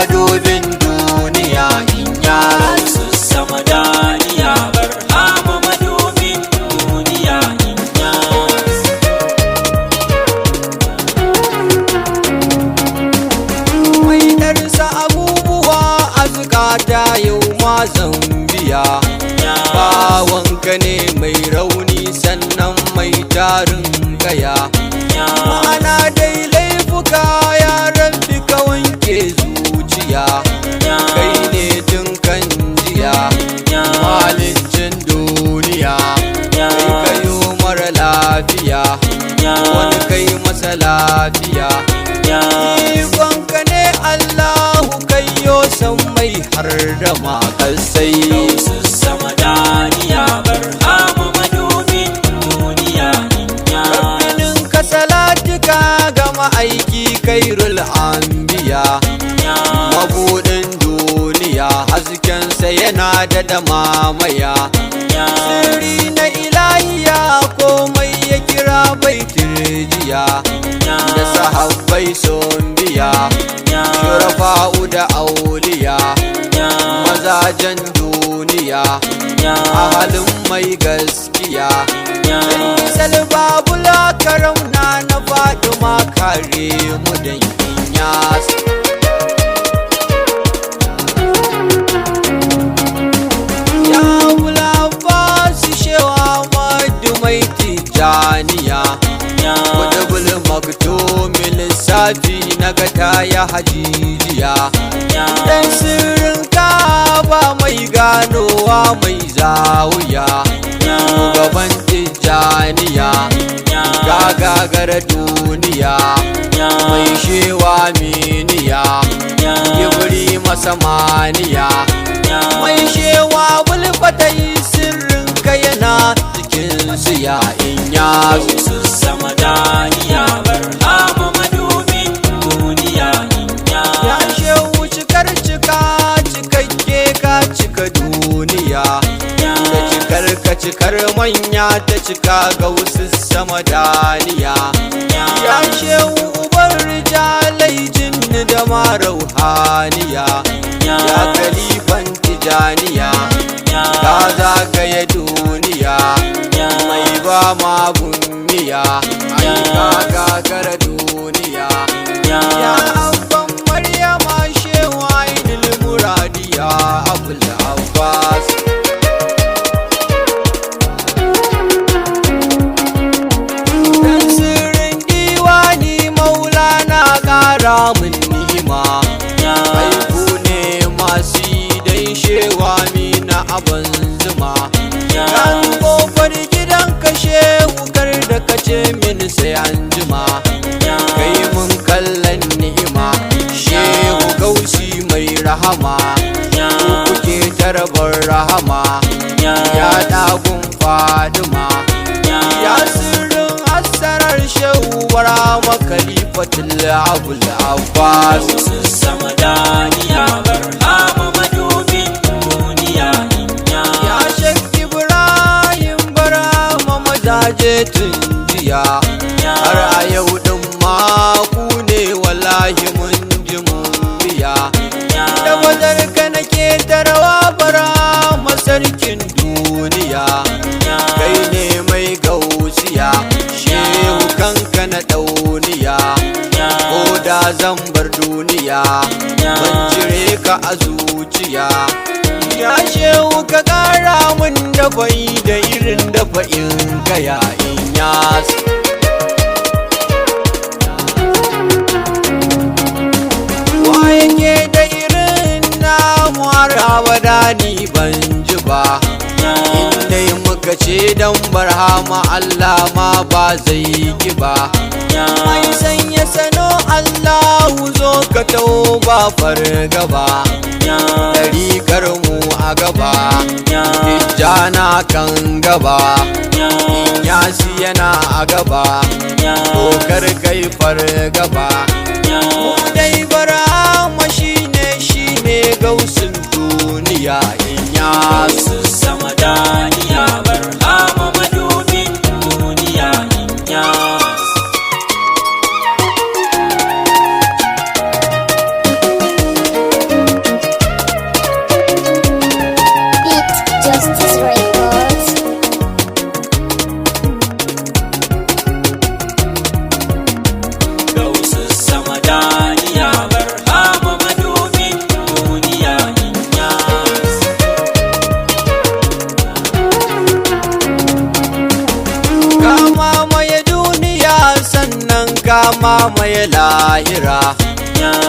madubin duniya in ya Gausu Samadaniya Barhama madubin duniya in yas. mai ɗarsa abubuwa a zukata yau ma zambiya bawanka ne mai rauni sannan mai tarin gaya ma'ana dai laifuka ya rabbi ka wanke zuciya kai ne tun kan jiya malicin duniya kai kayo mara lafiya wani kai masa lafiya ikonka ne Allahu kayo san mai har da makasai Gausu Samadaniya Barhama madubin duniya in yas. rabbinin ka salatika ga ma'aiki kairul anbiya mabudin duniya haskensa yana da mamaya sirri na ilahiya komai ya kira bai tirjiya da sahabbai sun biya shurafa'u da auliya mazajen duniya ahalin mai gaskiya salbabula karamna na fatima kare mu dan inyas ya wula basu shewa madu mai tijaniya wadabul maktomin lissafi na gata ya hajijiya dan sirrin ka ba mai ganowa mai zawuya gaban tijaniya gagagara duniya mai shewa miniya yibri masamaniya mai shewa bulfata yi sirrin ka yana cikin siya in ya Gausu Samadaniya Barhama madubin duniya in yas. ya shehu cikar cika cikakke ka cika duniya da cikar ka cikar manya ta cika ga wasu samadaniya ya shehu uban rijalai jinni da ma rauhaniya ya kalifan tijaniya ka zagaye duniya mai ba ma miya ai ka gagara duniya ya abban maryama shewa idil muradiya abul abbas dan sirrin diwani maulana kara min ni'ima aiku ne masu dan shewa mina aban zuma kan kofar gidan ka shehu kar da kace min sai an jima kai mun kallon ni'ima shehu gausi mai rahama kuke tarabar rahama ya dagun fadima ya sirrin asarar shehu bara makalifatul abul abbas Gausu Samadaniya Barhama madubin duniya in yas. ya shek ibrahim bara mazaje tun jiya har a yau din ma ku ne wallahi mun ji mun biya da bazar ka nake tarawa bara masarkin duniya kai ne mai gausiya shehu kanka na dauniya ko da zan bar duniya ban cire ka a zuciya ya shehu ka kara mun dafa'i da irin dafa'in ka ya inyas waye ke da irin namu har abada ni ban ji ba inda muka ce dan barhama Allah ma ba zai ki ba mai sanya sano Allahu zo ka taho ba fargaba ɗarikar mu a gaba tijjana kan gaba inyasi yana a gaba kokar kai fargaba mu dai barhama shine gausin duniya inyas Gausu Samadaniya Barhama madubin duniya in yas. mamaye lahira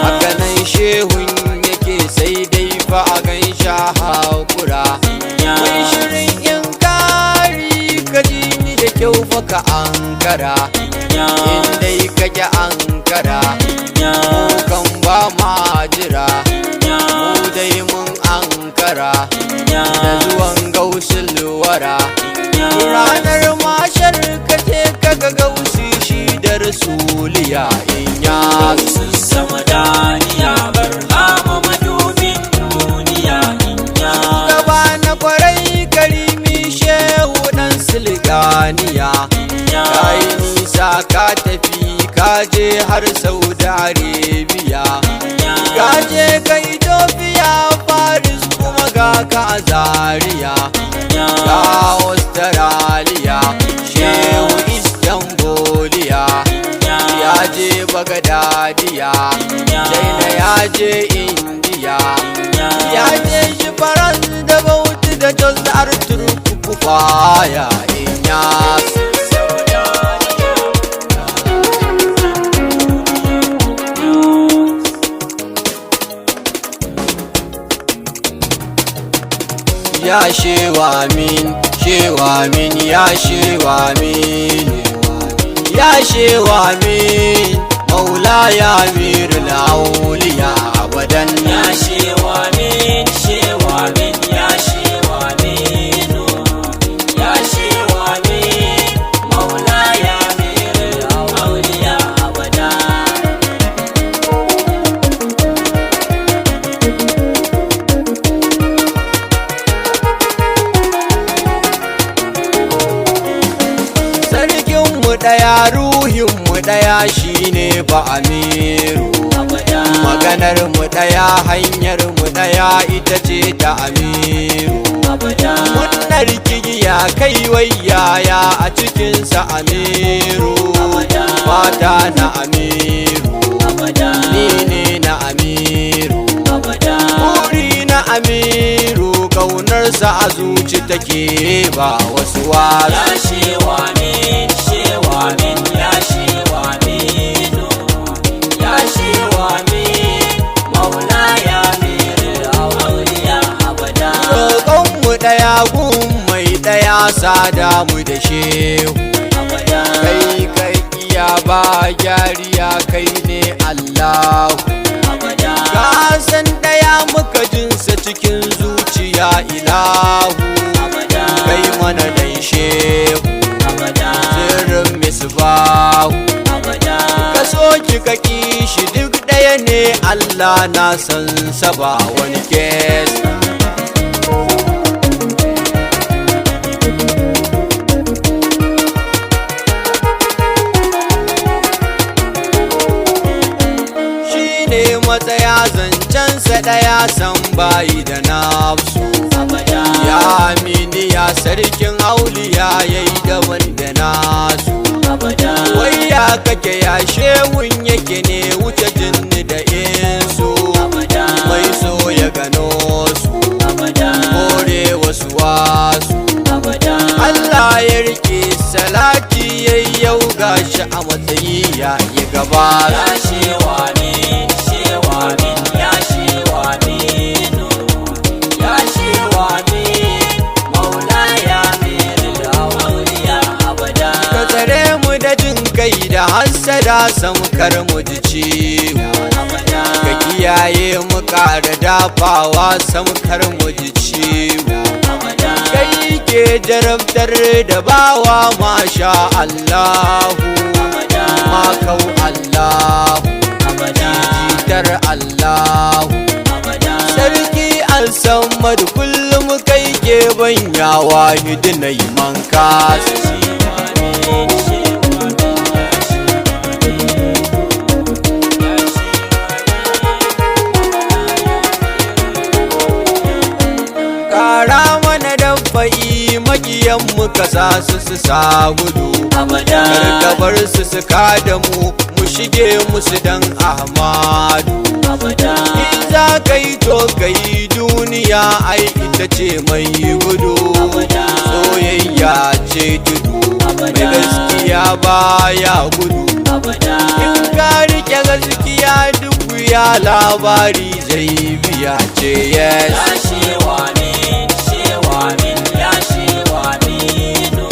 hakanan shehun yake sai dai fa a gan sha hakura mai shirin in kari ka ji ni da kyau fa ka ankara in dai ka ki ankara mu kan ba ma jira mu dai mun ankara da zuwan gausul wara ranar mashar ka je ka ga gausi shi da rasuliya in ya sama daniya barhama madubin duniya in ya gaba na kwarai karimi shehu dan silganiya ka yi nisa ka tafi ka je har saudi arabia ka je ka ethiopia paris kuma ga ka zaria ka australia shehu istanbuliya ya je bagadadiya daina ya je indiya ya je shi faran da bauti da jos arturku kufaya in ya ya shewa min ya shewa min ya shewa min maula ya mirul auliya abadan ya shewa min ya shewa min ya shewa min maula ya mirul auliya abadan daya ruhinmu daya shine ba amiru maganar mu daya hanyar mu daya ita ce ta amiru munnar kigiya kai wayaya a cikinsa amiru fata na amiru ni ne na amiru buri na amiru kaunarsa a zuci take ba wasu wasu ya shewa min ya shewa min ya shewa min maula ya mirul auliya abada roƙonmu ɗaya gun mai ɗaya sada mu da shehu kai kai iya ba gyariya kai ne allahu ka san ɗaya muka jinsa cikin zuciya ilahu kai mana dan shehu sirrin misbahu ka so ki ka shi duk ɗaya ne Allah na san sa ba wani kes shine matsaya zancensa ɗaya san bayi da nafsu ya amini ya sarkin auliya yayi daban da nasu wai ya kake ya shehun yake ne wuce jinni da insu mai so ya gano su kore wasu wasu Allah ya rike salati yayyau gashi a matsayi ya yi gaba ya shewa min ya shewa min ya shewa min maula ya mirul auliya abada ka tsare mu da jin kai da hassada samkar mu ji ciwo ka kiyaye mu ƙara dafawa samkar mu ji ciwo kai ke jarabtar da bawa masha Allahu makau Allahu jitar Allahu sarki al-samad kullum kai ke banyawa hidinai manka kara mana dabba'i makiyan muka sa su sa gudu karkabar su ka da mu shige musu dan Ahmadu in za ka yi to ka yi duniya ai ita ce mai gudu soyayya ce tudu mai gaskiya baya gudu in ka rike gaskiya duk ya labari zai biya ce yes ya shewa ne shewa min ya shewa minu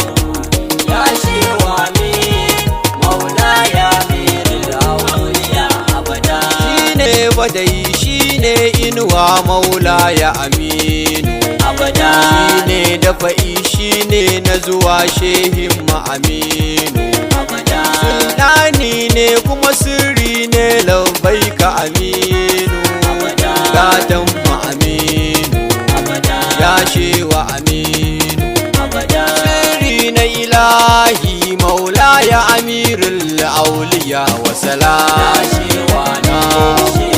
ya shewa min maula ya miril auliya abada shine badai shine inuwa maula ya aminu abada shine dafa'i shine na zuwa shehin ma aminu abada sultani ne kuma sirri ne labbaika aminu gadon ma aminu ya shewa aminu sirri na ilahi maula ya amirul auliya wa salam ya shewa ne